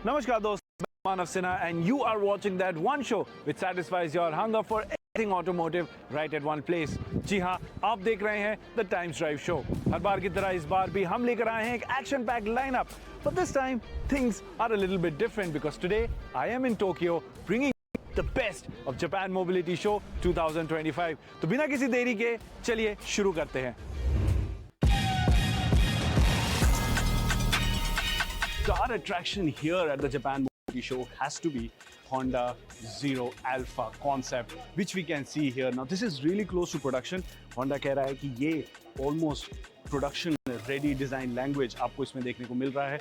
Namaskar दोस्त, मैं मानव Sinha and you are watching that one show which satisfies your hunger for everything automotive right at one place. जी हाँ, आप देख रहे हैं The Times Drive Show. हर बार की तरह इस बार भी हम लेकर आए हैं एक action packed lineup. But this time things are a little bit different because today I am in Tokyo bringing the best of Japan Mobility Show 2025. तो बिना किसी देरी के चलिए शुरू करते हैं. So our attraction here at the Japan Mobility Show has to be Honda Zero Alpha concept, which we can see here. Now this is really close to production. Honda कह रहा है कि ये almost production ready design language आपको इसमें देखने को मिल रहा है.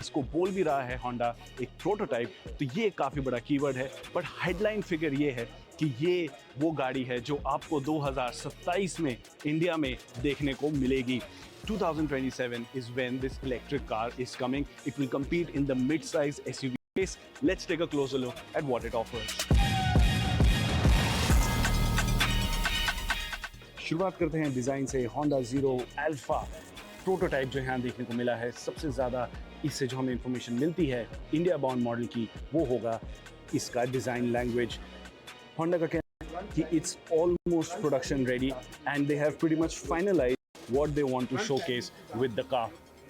इसको बोल भी रहा है Honda एक प्रोटोटाइप, तो ये काफ़ी बड़ा कीवर्ड है. बट हेडलाइन फिगर ये है कि ये वो गाड़ी है जो आपको 2027 में इंडिया में देखने को मिलेगी. 2027 is when this electric car is coming. It will compete in the mid-size SUV space. Let's take a closer look at what it offers. शुरुआत करते हैं डिज़ाइन से. Honda Zero Alpha प्रोटोटाइप जो यहाँ देखने को मिला है, सबसे ज़्यादा इससे जो हमें इंफॉर्मेशन मिलती है इंडिया बाउंड मॉडल की, वो होगा इसका डिज़ाइन लैंग्वेज. Honda का कहना है कि it's almost production ready and they have pretty much finalized what they want to showcase with the car.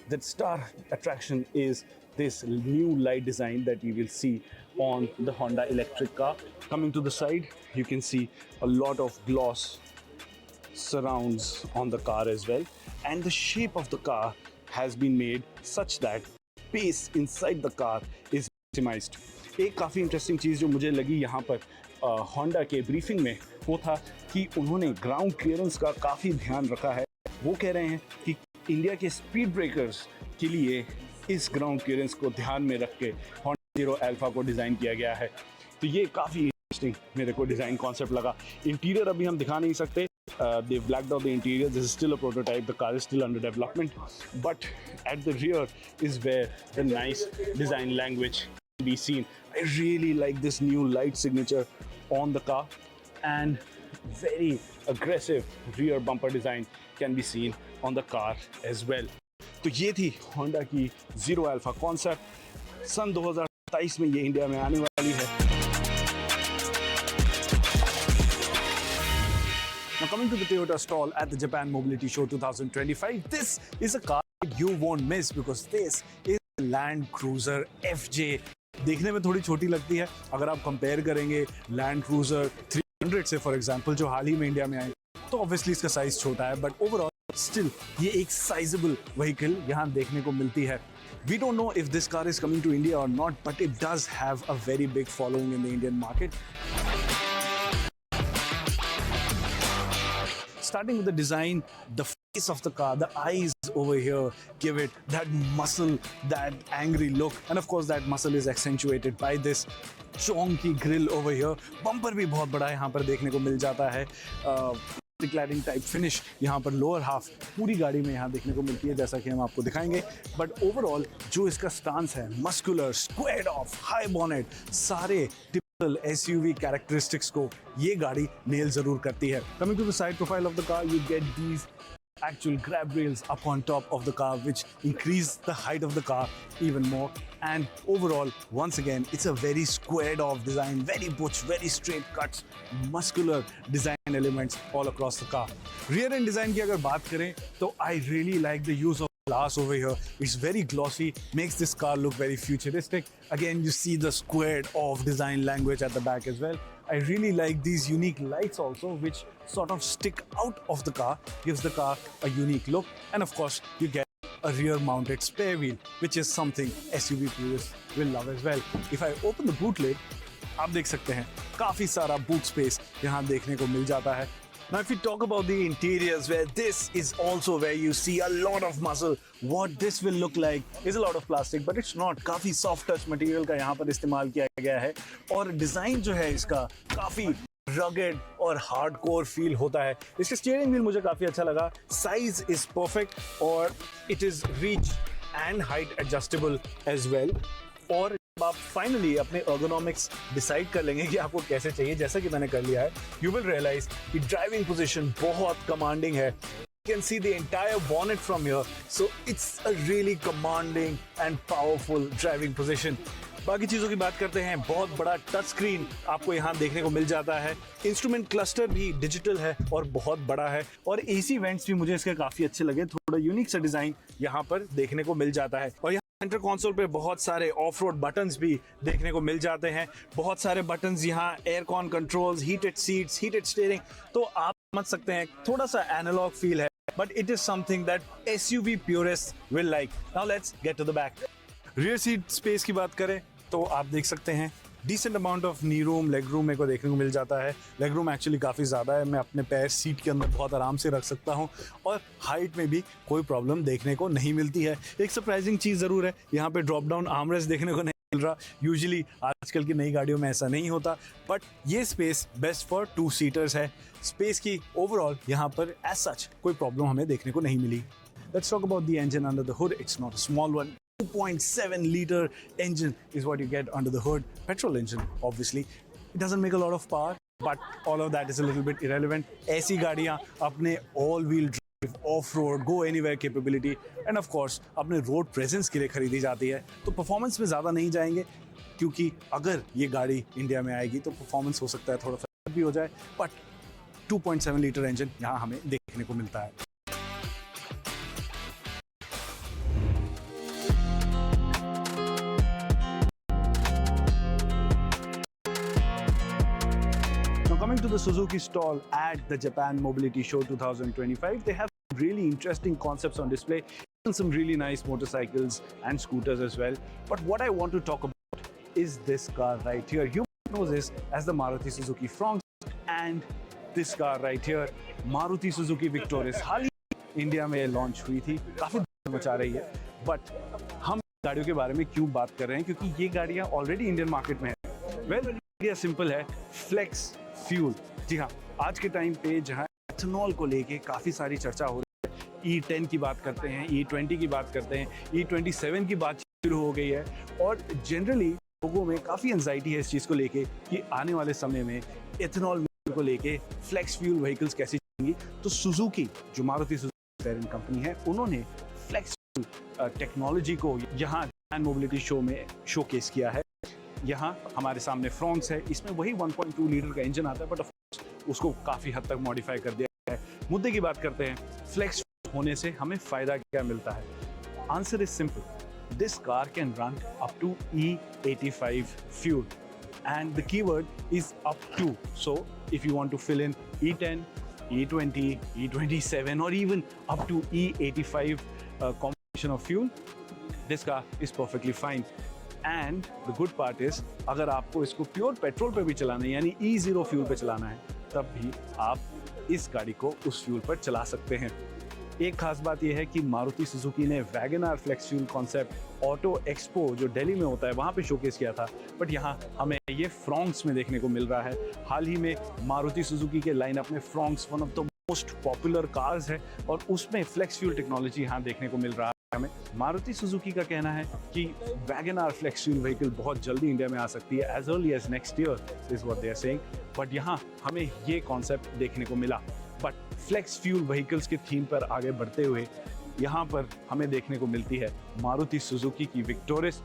The star attraction is this new light design that you will see on the Honda electric car. Coming to the side, you can see a lot of gloss surrounds on the car as well, and the shape of the car has been made such that space inside the car is maximized. एक काफ़ी interesting चीज़ जो मुझे लगी यहाँ पर Honda के briefing में, वो था कि उन्होंने ग्राउंड क्लियरेंस का काफ़ी ध्यान रखा है. वो कह रहे हैं कि इंडिया के स्पीड ब्रेकर्स के लिए इस ग्राउंड क्लियरेंस को ध्यान में रख के Honda Zero Alpha को डिज़ाइन किया गया है. तो ये काफ़ी इंटरेस्टिंग मेरे को डिज़ाइन कॉन्सेप्ट लगा. इंटीरियर अभी हम दिखा नहीं सकते. They blacked out the interior. This is still a prototype. The car is still under development. But at the rear is where the nice design language can be seen. I really like this new light signature on the car, and very aggressive rear bumper design can be seen on the car as well. तो ये थी Honda की Zero Alpha concept. सन 2027 में ये India में आने वाली है. Now coming to the Toyota stall at the Japan Mobility Show 2025, this is a car you won't miss because this is Land Cruiser FJ. देखने में थोड़ी छोटी लगती है अगर आप कंपेयर करेंगे Land Cruiser 300 से, फॉर एग्जांपल, जो हाल ही में इंडिया में आई, तो ऑब्वियसली इसका साइज छोटा है, बट ओवरऑल स्टिल ये एक साइजेबल व्हीकल यहाँ देखने को मिलती है. We don't know if this car is coming to India or not, but it does have a very big following in the Indian market. Starting with the design, the face of the car, the eyes over here give it that muscle, that angry look, and of course that muscle is accentuated by this chonky grill over here. Bumper भी बहुत बड़ा यहाँ पर देखने को मिल जाता है. Cladding type finish यहाँ पर लोअर हाफ पूरी गाड़ी में यहाँ देखने को मिलती है, जैसा कि हम आपको दिखाएंगे. बट ओवरऑल जो इसका स्टांस है, muscular, squared of, high bonnet, सारे SUV characteristics को ये गाड़ी नेल जरूर करती है. Coming to the side profile of the car, you get these actual grab rails up on top of the car, which increase the height of the car even more. And overall, once again, it's a very squared off design, very butch, very straight cuts, muscular design elements all across the car. Rear end design की अगर बात करें तो I really like the use of glass over here. It's very glossy, makes this car look very futuristic. Again, you see the squared off design language at the back as well. I really like these unique lights also, which sort of stick out of the car, gives the car a unique look. And of course, you get a rear mounted spare wheel, which is something SUV purists will love as well. If I open the boot lid, आप देख सकते हैं काफी सारा boot space यहाँ देखने को मिल जाता है. Now, if you talk about the interiors, where this is also where you see a lot of muscle, what this will look like is a lot of plastic, but it's not. काफी soft touch material का यहाँ पर इस्तेमाल किया गया है, और design जो है इसका काफी rugged और hardcore feel होता है. इसका स्टीयरिंग व्हील मुझे काफी अच्छा लगा. Size is perfect और it is reach and height adjustable as well. और आप फाइनली अपने ergonomics डिसाइड कर लेंगे कि आपको कैसे चाहिए, जैसा कि मैंने कर लिया है, you will realize कि ड्राइविंग पोजीशन बहुत कमांडिंग है. You can see the entire bonnet from here, so it's a really commanding and powerful driving position. बाकी चीज़ों की बात करते हैं, बहुत बड़ा टच स्क्रीन आपको यहाँ देखने को मिल जाता है। इंस्ट्रूमेंट क्लस्टर भी डिजिटल है और बहुत बड़ा है, और एसी वेंट्स भी मुझे इसके काफ़ी अच्छे लगे। थोड़ा यूनिक सा डिज़ाइन यहाँ पर देखने को मिल जाता है। और सेंटर कंसोल पे बहुत सारे ऑफ रोड बटन्स भी देखने को मिल जाते हैं। बहुत सारे बटन्स यहाँ, air con controls, heated seats, heated steering, तो आप समझ सकते हैं थोड़ा सा एनालॉग फील है, but it is something that SUV purist will like. Now let's get to the back. Rear seat space की बात करें तो आप देख सकते हैं decent amount of knee room, leg room मेरे को देखने को मिल जाता है। लेग रूम एक्चुअली काफ़ी ज़्यादा है, मैं अपने पैर सीट के अंदर बहुत आराम से रख सकता हूँ, और हाइट में भी कोई प्रॉब्लम देखने को नहीं मिलती है। एक सरप्राइजिंग चीज़ ज़रूर है, यहाँ पे ड्रॉप डाउन आर्मरेस्ट देखने को नहीं मिल रहा। यूजुअली आजकल की नई गाड़ियों में ऐसा नहीं होता, बट ये स्पेस बेस्ट फॉर 2 सीटर्स है। स्पेस की ओवरऑल यहाँ पर एज सच कोई प्रॉब्लम हमें देखने को नहीं मिली। Let's talk about the engine under the hood. It's not a small one. 2.7 liter engine is what you get under the hood. Petrol engine, obviously. It doesn't make a lot of power, but all of that is a little bit irrelevant. ऐसी गाड़ियाँ अपने all-wheel drive, off-road, go anywhere capability, and of course अपने road presence के लिए खरीदी जाती है। तो performance में ज़्यादा नहीं जाएंगे, क्योंकि अगर ये गाड़ी इंडिया में आएगी तो performance हो सकता है थोड़ा सा भी हो जाए, but 2.7 लीटर इंजन यहाँ हमें देखने को मिलता है। Coming to the Suzuki stall at the Japan Mobility Show 2025, they have really interesting concepts on display and some really nice motorcycles and scooters as well. But what I want to talk about is this car right here. You know this as the Maruti Suzuki Fronx, and this car right here, Maruti Suzuki Victoris. Hall he India में launch हुई थी, काफी मचा रही है। But हम गाड़ियों के बारे में क्यों बात कर रहे हैं, क्योंकि ये गाड़ियां ऑलरेडी इंडियन मार्केट में है। वेल, आइडिया सिंपल है, फ्लेक्स फ्यूल। जी हाँ, आज के टाइम पे जहाँ एथेनॉल को लेके काफ़ी सारी चर्चा हो रही है, E10 की बात करते हैं, E20 की बात करते हैं, E27 की बात शुरू हो गई है, और जनरली लोगों में काफ़ी एंजाइटी है इस चीज़ को लेके कि आने वाले समय में एथेनॉल को लेके फ्लेक्स फ्यूल व्हीकल्स कैसी चलेंगी। तो सुजुकी, जो मारुति सुजुकी पेरेंट कंपनी है, उन्होंने फ्लेक्स फ्यूल टेक्नोलॉजी को यहाँ जापान मोबिलिटी शो में शोकेस किया है। यहाँ हमारे सामने फ्रॉन्क्स है, इसमें वही 1.2 लीटर का इंजन आता है, बट ऑफ कोर्स उसको काफ़ी हद तक मॉडिफाई कर दिया है। मुद्दे की बात करते हैं, फ्लेक्स होने से हमें फ़ायदा क्या मिलता है? Answer is simple, this car can run up to E85 fuel, and the keyword is up to. So if you want to fill in E10, E20, E27 or even up to E85 combination of fuel, this car is perfectly fine. And the good part is, अगर आपको इसको pure petrol पे भी चलाना है, यानी E0 fuel पे चलाना है, तब भी आप इस गाड़ी को उस फ्यूल पर चला सकते हैं। एक खास बात यह है कि मारुति सुजुकी ने WagonR flex fuel concept auto expo जो दिल्ली में होता है वहाँ पे शोकेस किया था, बट यहाँ हमें ये फ्रॉन्क्स में देखने को मिल रहा है। हाल ही में मारुति सुजुकी के लाइनअप में Fronx one of the most popular cars है, और उसमें फ्लेक्स फ्यूल टेक्नोलॉजी यहाँ देखने को मिल रहा है हमें। मारुति सुजुकी का कहना है कि वैगनआर फ्लेक्स फ्यूल व्हीकल बहुत जल्दी इंडिया में आ सकती है, as early as next year is what they are saying. But यहाँ हमें ये कॉन्सेप्ट देखने को मिला। बट फ्लेक्स फ्यूल व्हीकल्स के थीम पर आगे बढ़ते हुए यहाँ पर हमें देखने को मिलती है मारुति सुजुकी की विक्टोरिस,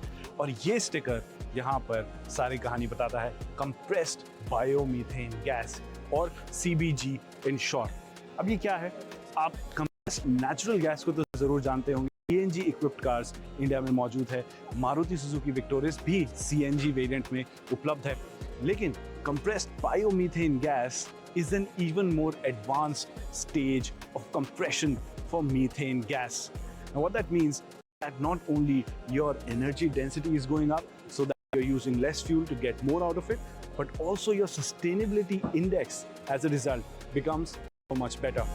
और ये स्टिकर यहाँ पर सारी कहानी बताता है, कंप्रेस्ड बायोमीथेन गैस, और CBG इन शॉर्ट। अब ये क्या है? आप कंप्रेस्ड नेचुरल गैस को तो ज़रूर जानते होंगे, CNG इक्विप्ड कार्स इंडिया में मौजूद है। मारुति सुजुकी विक्टोरिस भी CNG वेरिएंट में उपलब्ध है, लेकिन compressed biomethane gas is an even more advanced stage of compression for methane gas. Now what that means that not only your energy density is going up so that you're using less fuel to get more out of it, but also your sustainability index as a result becomes so much better.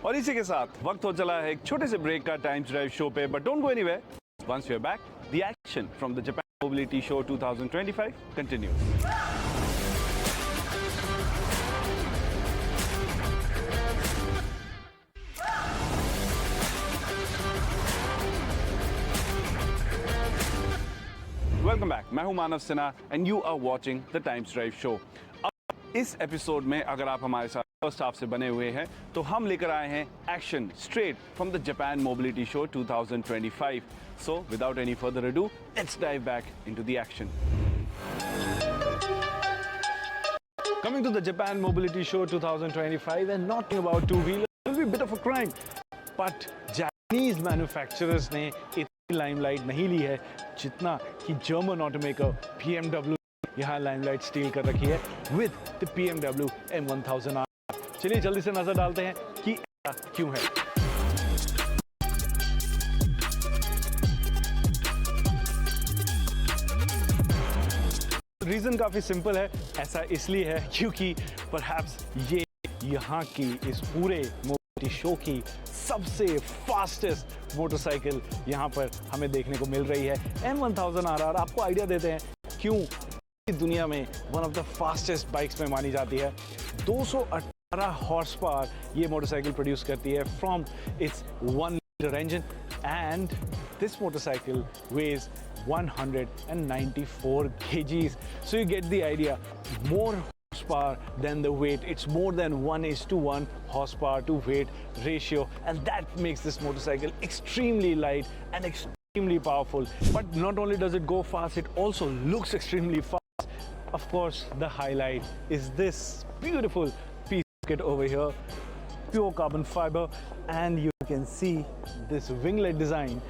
और इसी के साथ वक्त हो चला है एक छोटे से ब्रेक का टाइम्स ड्राइव शो पे, but don't go anywhere. Once we're back, the action from the Japan Mobility Show 2025 continues. Welcome back. मैं हूं मानव Sinha and you are watching the Times Drive Show. अब इस एपिसोड में अगर आप हमारे साथ फर्स्ट हाफ से बने हुए हैं, तो हम लेकर आए हैं action straight from the Japan mobility show 2025. So without any further ado, let's dive back into the action. Coming to the Japan Mobility Show 2025 and not about two-wheelers will be a bit of a crime. But Japanese manufacturers ने इतनी limelight नहीं ली है जितना कि German automaker BMW यहाँ limelight steel कर रखी है with the BMW M1000R. चलिए जल्दी से नजर डालते हैं कि ऐसा क्यों है. रीजन काफी सिंपल है. ऐसा इसलिए है क्योंकि परहैप्स ये यहाँ की इस पूरे मोबिलिटी शो की सबसे फास्टेस्ट मोटरसाइकिल यहाँ पर हमें देखने को मिल रही है. M1000RR आपको आइडिया देते हैं क्यों दुनिया में one of the fastest bikes में मानी जाती है. 218 हॉर्स पावर ये मोटरसाइकिल प्रोड्यूस करती है from its 1 litre engine and this motorcycle weighs 194 kgs. So you get the idea. More horsepower than the weight. It's more than 1:1 horsepower to weight ratio, and that makes this motorcycle extremely light and extremely powerful. But not only does it go fast, it also looks extremely fast. Of course, the highlight is this beautiful piece of kit over here, pure carbon fiber, and you can see this winglet design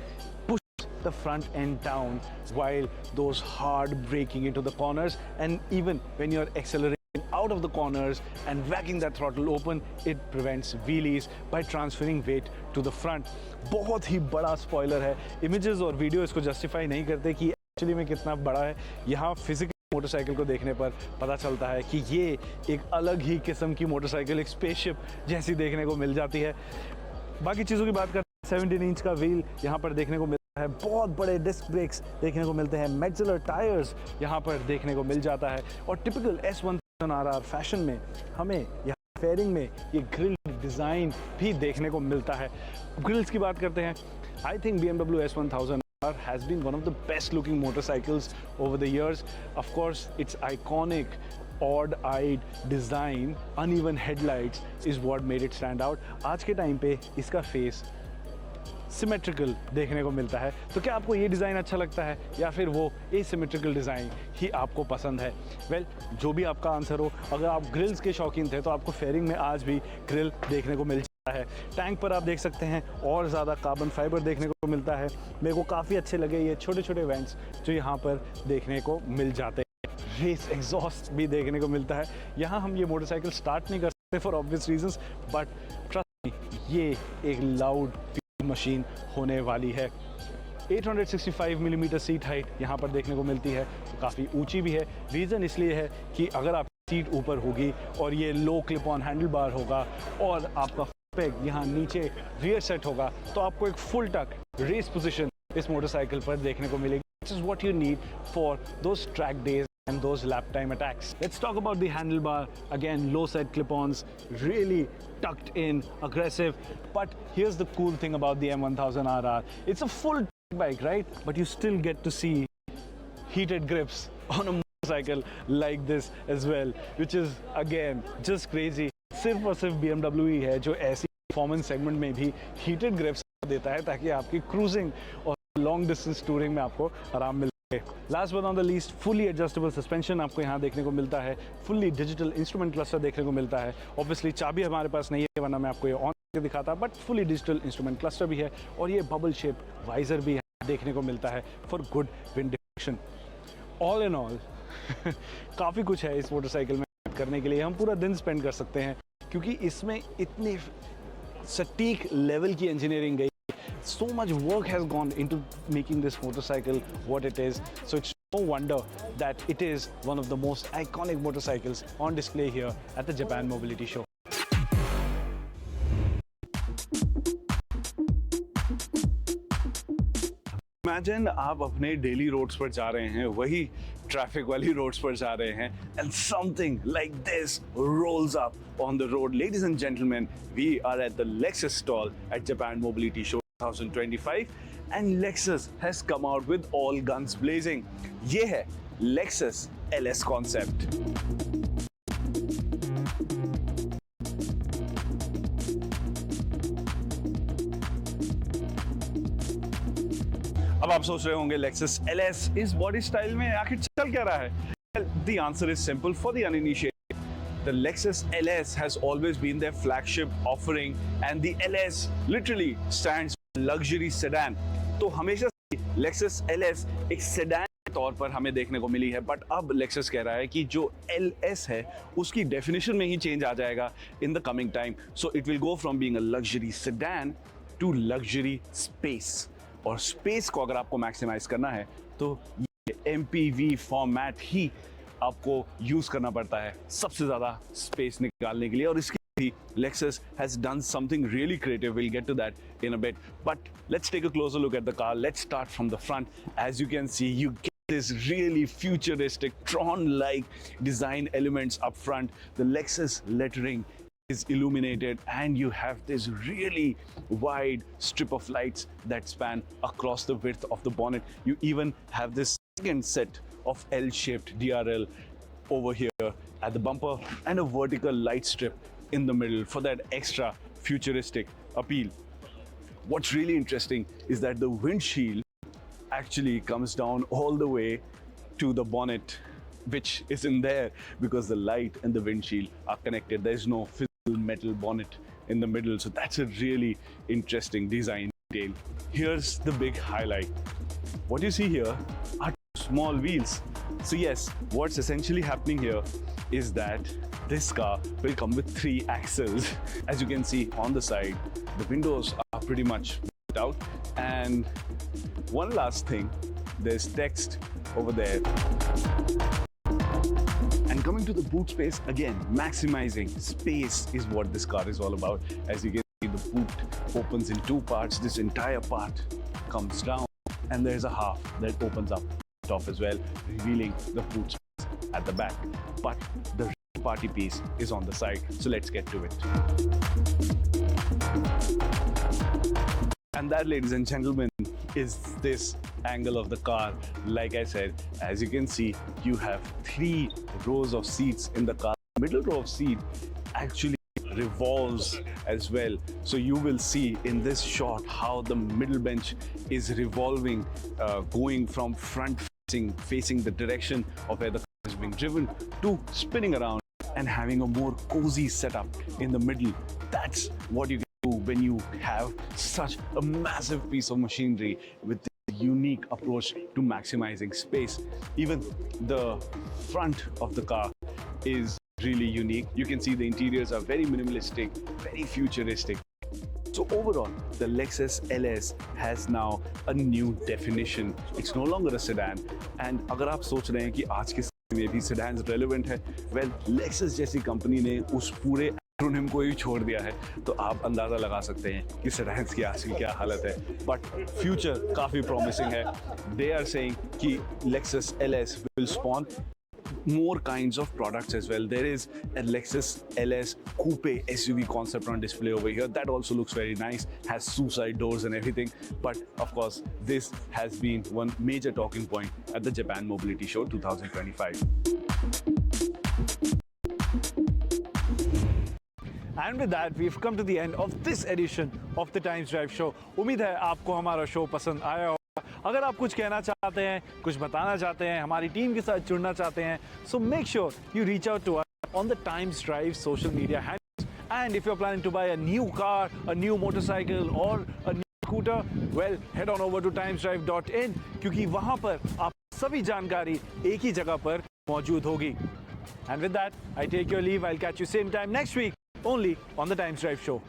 the front end down while those hard braking into the corners, and even when you're accelerating out of the corners and whacking that throttle open, it prevents wheelies by transferring weight to the front. बहुत ही बड़ा spoiler है. Images और video इसको justify नहीं करते कि actually में कितना बड़ा है. यहाँ फिजिकल मोटरसाइकिल को देखने पर पता चलता है कि ये एक अलग ही किस्म की मोटरसाइकिल, एक स्पेसशिप जैसी देखने को मिल जाती है. बाकी चीज़ों की बात करते हैं, 17 इंच का व्हील यहाँ पर देखने को है, बहुत बड़े डिस्क ब्रेक्स देखने को मिलते हैं, मैक्सिलर टायर्स यहाँ पर देखने को मिल जाता है, और टिपिकल S1000RR फैशन में हमें यहाँ फेयरिंग में ये ग्रिल डिज़ाइन भी देखने को मिलता है. ग्रिल्स की बात करते हैं. I think BMW S1000RR has been one of the best looking motorcycles over the years. Of course, its iconic odd-eyed design, uneven headlights is what made it stand out. आज के टाइम पे इसका face symmetrical देखने को मिलता है. तो क्या आपको ये डिज़ाइन अच्छा लगता है या फिर वो एसिमेट्रिकल डिज़ाइन ही आपको पसंद है? वेल, जो भी आपका आंसर हो. अगर आप ग्रिल्स के शौकीन थे तो आपको फेयरिंग में आज भी ग्रिल देखने को मिल जाता है. टैंक पर आप देख सकते हैं और ज़्यादा कार्बन फाइबर देखने को मिलता है. मेरे को काफ़ी अच्छे लगे ये छोटे छोटे वेंट्स जो यहाँ पर देखने को मिल जाते हैं. रेस एग्जॉस्ट भी देखने को मिलता है. यहाँ हम ये मोटरसाइकिल स्टार्ट नहीं कर सकते for obvious reasons, but trust me ये एक लाउड मशीन होने वाली है. 865 मिलीमीटर सीट हाइट यहाँ पर देखने को मिलती है. काफ़ी ऊंची भी है. रीज़न इसलिए है कि अगर आप सीट ऊपर होगी और ये लो क्लिप ऑन हैंडल बार होगा और आपका पेग यहाँ नीचे रियर सेट होगा तो आपको एक फुल टक रेस पोजीशन इस मोटरसाइकिल पर देखने को मिलेगी. This is what you need for those track days and those lap time attacks. Let's talk about the handlebar. Again, low set clip-ons, really tucked in, aggressive. But here's the cool thing about the M1000RR. It's a full bike, right? But you still get to see heated grips on a motorcycle like this as well, which is again just crazy. सिर्फ और सिर्फ BMW ही है जो ऐसी performance segment में भी heated grips देता है ताकि आपकी क्रूजिंग और लॉन्ग डिस्टेंस टूरिंग में आपको आराम मिले. Last but not the least, fully adjustable suspension आपको यहाँ देखने को मिलता है. फुल्ली डिजिटल इंस्ट्रूमेंट क्लस्टर देखने को मिलता है. ऑब्वियसली चाबी हमारे पास नहीं है वरना मैं आपको ये ऑन करके दिखाता, but fully digital instrument cluster भी है और ये बबल शेप वाइजर भी देखने को मिलता है for good wind detection. All in all काफ़ी कुछ है इस मोटरसाइकिल में करने के लिए. हम पूरा दिन स्पेंड कर सकते हैं क्योंकि इसमें इतनी सटीक लेवल की इंजीनियरिंग गई. So much work has gone into making this motorcycle what it is. So it's no wonder that it is one of the most iconic motorcycles on display here at the Japan Mobility Show. Imagine आप अपने daily roads पर जा रहे हैं, वही traffic वाली roads पर जा रहे हैं, and something like this rolls up on the road. Ladies and gentlemen, we are at the Lexus stall at Japan Mobility Show 2025 and Lexus has come out with all guns blazing. ये है Lexus LS concept. अब आप सोच रहे होंगे Lexus LS इस body style में आखिर चल क्या रहा है? Well, the answer is simple for the uninitiated. The Lexus LS has always been their flagship offering and the LS literally stands for luxury sedan. तो हमेशा से Lexus LS एक sedan के तौर पर हमें देखने को मिली है, बट अब Lexus कह रहा है कि जो LS है उसकी डेफिनेशन में ही चेंज आ जाएगा in the coming time. So it will go from being a luxury sedan to luxury space. और स्पेस को अगर आपको मैक्सिमाइज करना है तो ये MPV फॉर्मेट ही आपको यूज करना पड़ता है सबसे ज्यादा स्पेस निकालने के लिए, और इसके भी Lexus has done something really creative. We'll get to that in a bit, but let's take a closer look at the car. Let's start from the front. As you can see, you get this really futuristic Tron-like design elements up front. The Lexus lettering is illuminated and you have this really wide strip of lights that span across the width of the bonnet. You even have this second set of L-shaped DRL over here at the bumper and a vertical light strip in the middle for that extra futuristic appeal. What's really interesting is that the windshield actually comes down all the way to the bonnet, which isn't there because the light and the windshield are connected. There's no physical metal bonnet in the middle, so that's a really interesting design detail. Here's the big highlight. What you see here are small wheels. So yes, what's essentially happening here is that this car will come with 3 axles. As you can see on the side, the windows are pretty much out. And one last thing, there's text over there. And coming to the boot space, again, maximizing space is what this car is all about. As you can see, the boot opens in 2 parts. This entire part comes down and there's a half that opens up top as well, revealing the boot space at the back. But the party piece is on the side, so let's get to it. And that, ladies and gentlemen, is this angle of the car. Like I said, as you can see, you have 3 rows of seats in the car. The middle row of seat actually revolves as well, so you will see in this shot how the middle bench is revolving, going from front facing the direction of where the car is being driven to spinning around and having a more cozy setup in the middle. That's what you can do when you have such a massive piece of machinery with this unique approach to maximizing space. Even the front of the car is really unique. You can see the interiors are very minimalistic, very futuristic. So overall, the Lexus LS has now a new definition. It's no longer a sedan. And अगर आप सोच रहे हैं कि आज के समय में भी sedans relevant है, well, Lexus जैसी कंपनी ने उस पूरे एक्रोनिम को ही छोड़ दिया है, तो आप अंदाजा लगा सकते हैं कि sedans की आज की क्या हालत है. But future काफी promising है. They are saying कि Lexus LS will spawn more kinds of products as well. There is a Lexus LS Coupe SUV concept on display over here. That also looks very nice, has suicide doors and everything. But of course, this has been one major talking point at the Japan Mobility Show 2025. And with that, we've come to the end of this edition of the Times Drive Show. उम्मीद है आपको हमारा show पसंद आया होगा. अगर आप कुछ कहना चाहते हैं, कुछ बताना चाहते हैं, हमारी टीम के साथ जुड़ना चाहते हैं, so make sure you reach out to us on the Times Drive social media handles. And if you're planning to buy a new car, a new motorcycle or a new scooter, well, head on over to timesdrive.in क्योंकि वहाँ पर आप सभी जानकारी एक ही जगह पर मौजूद होगी. And with that, I take your leave. I'll catch you same time next week, only on the Times Drive Show.